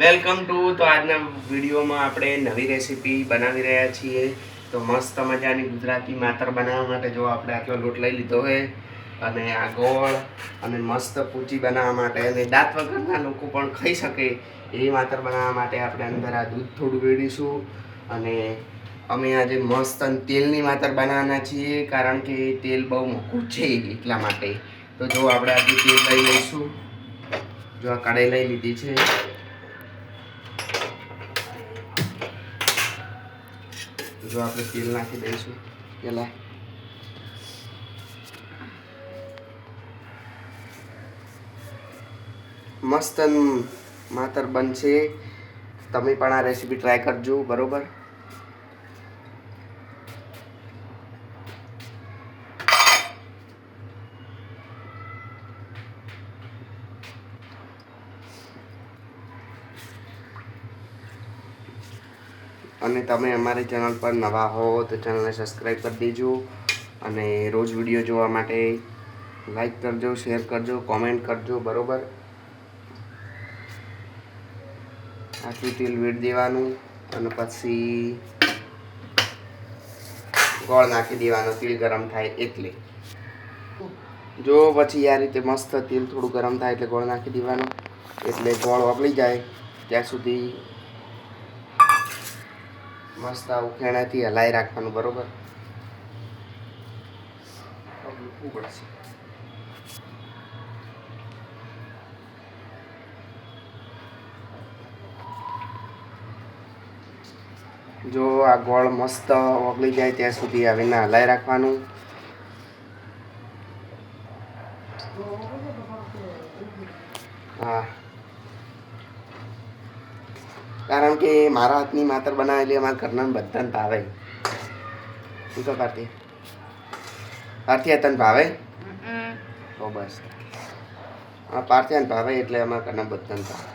Welcome to તો આજના વિડીયોમાં આપણે નવી રેસીપી બનાવી રહ્યા છીએ. તો મસ્ત મજાની ગુજરાતી માતર બનાવવા માટે જો આપણે આટલો લોટ લઈ લીધો છે અને આ ગોળ અને મસ્ત પૂચી બનાવવા માટે અને દાંત વગરના લોકો પણ ખાઈ શકે એવી માતર બનાવવા માટે આપણે અંદર આ દૂધ થોડું વેડીશું. અને અમે આજે મસ્ત તેલની માતર બનાવવાના છીએ, કારણ કે તેલ બહુ મોંઘું છે એટલા માટે. તો જો આપણે આજે તેલ લઈ લઈશું. જો આ કઢાઈ લઈ લીધી છે. જો આપણે તેલ નાખી દઈશું પહેલાં. મસ્ત માતર બનશે. તમે પણ આ રેસીપી ટ્રાય કરજો, બરોબર? અને તમે અમારી ચેનલ પર નવા હો તો ચેનલને સબસ્ક્રાઈબ કરી દેજો. અને રોજ વિડીયો જોવા માટે લાઈક કરજો, શેર કરજો, કોમેન્ટ કરજો, બરોબર? આટલું તેલ વેડી દેવાનું અને પછી ગોળ નાખી દેવાનો તેલ ગરમ થાય એટલે. જો પછી આ રીતે મસ્ત તેલ થોડું ગરમ થાય એટલે ગોળ નાખી દેવાનું, એટલે ગોળ ઓગળી જાય ત્યાં સુધી મસ્ત આવું ખેણાથી હલાવી રાખવાનું, બરોબર? પડશે. જો આ ગોળ મસ્ત ઓગળી જાય ત્યાં સુધી આવીને હલાવી રાખવાનું. હા, કારણ કે મારા હાથની માતર બનાવેલી અમારા ઘરના બધાને ભાવે. શું તો પાર્થી તને ભાવે? તો બસ હા, પાર્થિયાને ભાવે એટલે અમારા ઘરના બધાને ભાવે.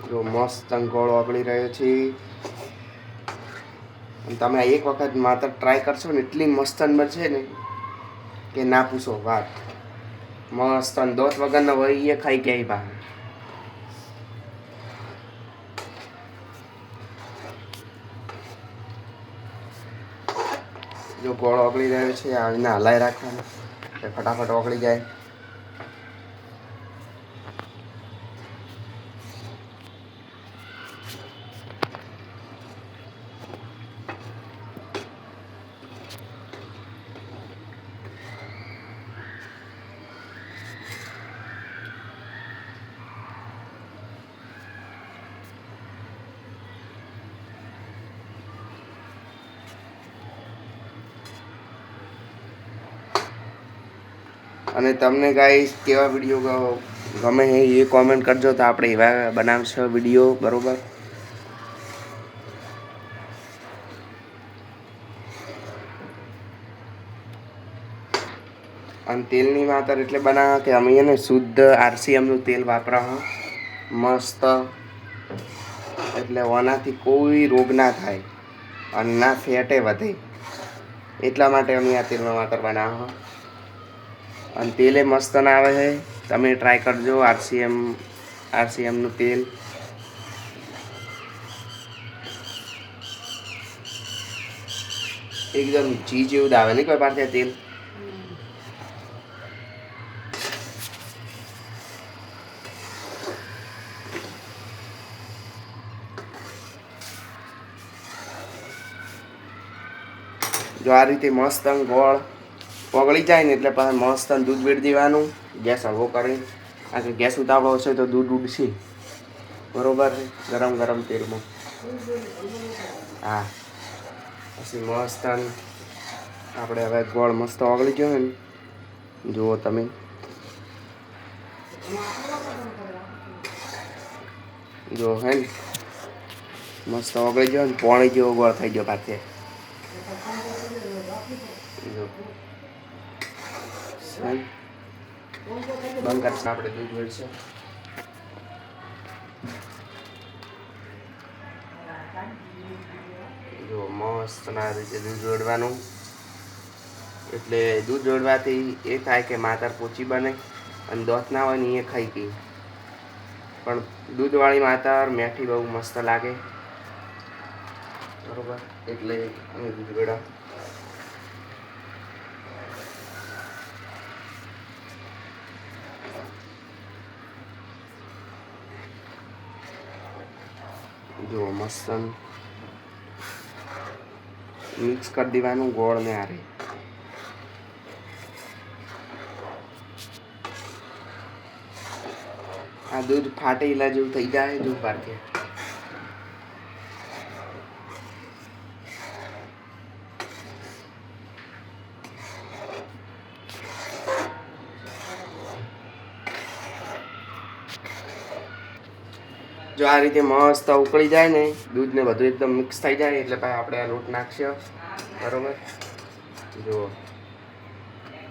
જો મસ્ત ગોળ ઓગળી રહ્યો છે. તમે એક વખત માત્ર ટ્રાય કરશો ને એટલી મસ્ત બનશે ને કે ના પૂછો વાત. મસ્ત દોત વગરના હોય એ ખાઈ ગયા ભાવે. જો ગોળ ઓગળી રહ્યો છે, આવીને હલાવી રાખવાનું એટલે ફટાફટ ઓગળી જાય. અને તમને ગાઈસ કેવા વિડીયો ગમે છે એ કોમેન્ટ કરજો, તો આપણે એવા બનાવશું વિડીયો, બરોબર? અને તેલની માતર એટલે બનાવવા કે અમે એને શુદ્ધ આરસીએમનું તેલ વાપરા મસ્ત, એટલે ઓનાથી કોઈ રોગ ના થાય અને ના ફેટે વધે. એટલા માટે અમે આ તેલમાં માતર બનાવવા. અને તેલે મસ્ત ના આવે છે, તમે ટ્રાય કરજો. આરસીએમનું તેલ એકદમ ઘી જેવું આવે નહીં કોઈ પાસે તેલ. જો આ રીતે મસ્ત ગોળ ઓગળી જાય ને એટલે પછી મસ્ત દૂધ વેડી દેવાનું. ગેસ હળવો કરી, કારણ કે ગેસ ઉતાવળો હશે તો દૂધ ઉડશે, બરોબર? ગરમ ગરમ તેલમાં. હા, પછી મસ્ત આપણે હવે ગોળ મસ્ત ઓગળી ગયો ને, જુઓ તમે. જો હે ને મસ્ત ઓગળી ગયો ને, પોણી જેવો ગોળ થઈ ગયો પાછે. જો બંધ કરશે આપણે દૂધ વેડશે. જો મસ્ત મસ્ત આ રીતે દૂધ જોડવાનું, એટલે દૂધ જોડવાથી એ થાય કે માતર પોચી બને અને દોત ના હોય ને એ ખાઈ ગઈ. પણ દૂધવાળી માતર મેઠી બહુ મસ્ત લાગે, બરોબર. એટલે અમે દૂધ જોડા જો મસ્ત મિક્સ કરી દેવાનું ગોળ ને આરે. આ દૂધ ફાટેલા જેવું થઈ જાય જો પાકે. જો આ રીતે મસ્ત ઉકળી જાય ને, દૂધ ને બધું એકદમ મિક્સ થઈ જાય એટલે પછી આપણે આ લોટ નાખશે, બરોબર. જો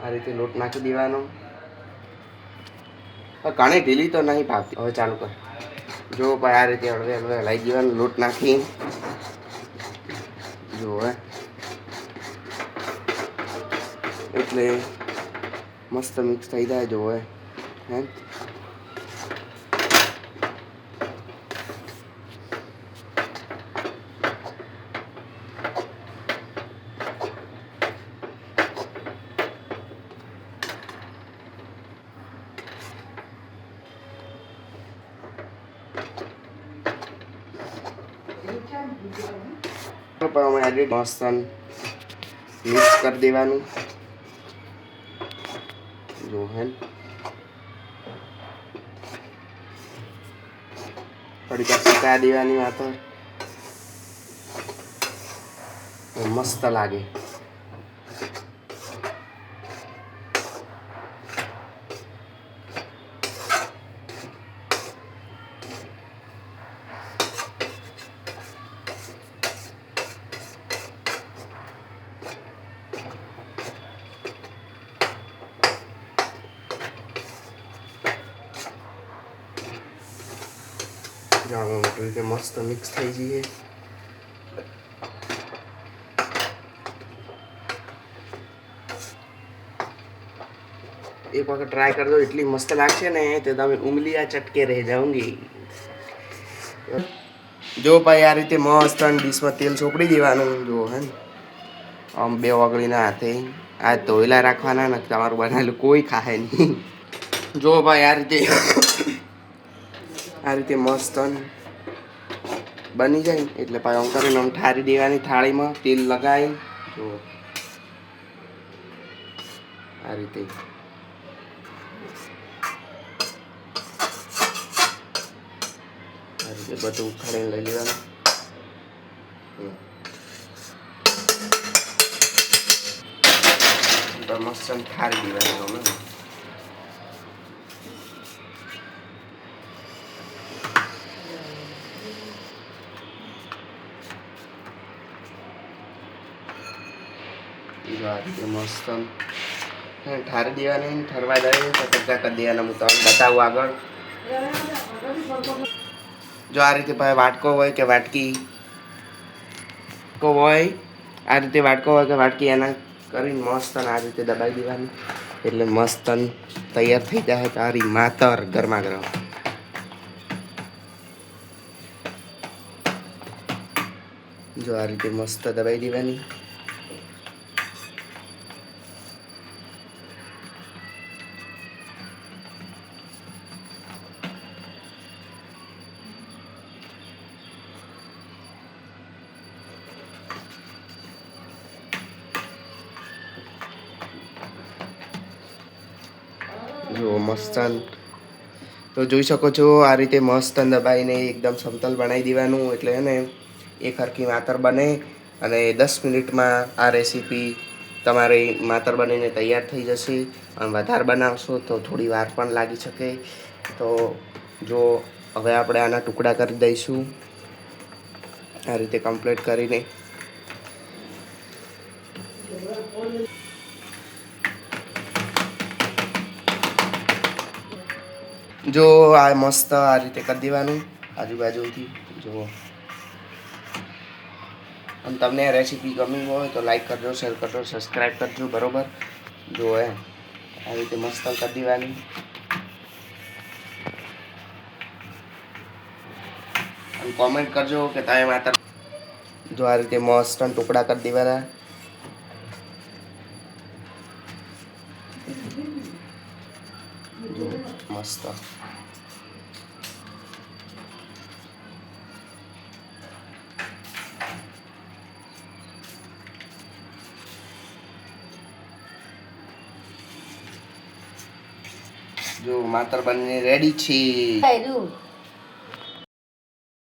આ રીતે લોટ નાખી દેવાનો. ઘણી ઢીલી તો નહીં ભાવતી. હવે ચાલુ કર. જો ભાઈ આ રીતે હળવે હળવે હલાવી દેવાનું લોટ નાખી. જો હે એટલે મસ્ત મિક્સ થઈ જાય. જો હે મસ્ત મિક્સ કરી દેવાનું. જો હે થોડી પકા દેવાની માતર મસ્ત લાગે. રીતે મસ્ત મિક્સ થઈ જઈએ. એક વખત ટ્રાય કરજો, એટલી મસ્ત લાગશે ને તો તમે ઉંગલિયા ચટકે રહી જાઓંગી. જો ભાઈ આ રીતે મસ્ત ડીશમાં તેલ ચોપડી દેવાનું. જો હે આમ બે ઓગળીના હાથે આ ધોયેલા રાખવાના ને તમારું બનાવેલું કોઈ ખાય નહીં. જો ભાઈ આ રીતે મસ્ત બની જાય એટલે પાછું આમ કરીને આમ ઠારી દેવાની થાળીમાં તેલ લગાવી. જો આ રીતે બધું ઉખાડીને લઈ લેવાનું. મસ્ત ઠારી દેવાનું. અમે આ રીતે મસ્ત ઠારી દેવાની. ઠરવા જાય તો કચરા કરી દેવાના. હું તમને બતાવું આગળ. જો આ રીતે ભાઈ વાટકો હોય કે વાટકી હોય, આ રીતે વાટકો હોય કે વાટકી એના કરીને મસ્ત આ રીતે દબાવી દેવાની એટલે મસ્ત તૈયાર થઈ જાય તારી માતર ગરમા ગરમ. જો આ રીતે મસ્ત દબાવી દેવાની. જો મસ્ત તો જોઈ શકો છો આ રીતે મસ્ત દબાઈને એકદમ સમતલ બનાવી દેવાનું એટલે એને એક હરખી માતર બને અને 10 મિનિટમાં આ રેસીપી તમારી માતર બનીને તૈયાર થઈ જશે. અને વધારે બનાવશો તો થોડી વાર પણ લાગી શકે. તો જો હવે આપણે આના ટુકડા કરી દઈશું આ રીતે કમ્પ્લીટ કરીને. જો આ મસ્ત આ રીતે કરી દેવાનું આજુબાજુથી. જો અને તમને આ રેસીપી ગમી હોય તો લાઈક કરજો, શેર કરજો, સબસ્ક્રાઈબ કરજો. બરાબર, જો આવી રીતે મસ્ત કરી દેવાની. અને કોમેન્ટ કરજો કે તમે માતા જો આ રીતે મસ્ત ટુકડા કરી દેવાના. જો મસ્ત જો માતર બનીને રેડી છે.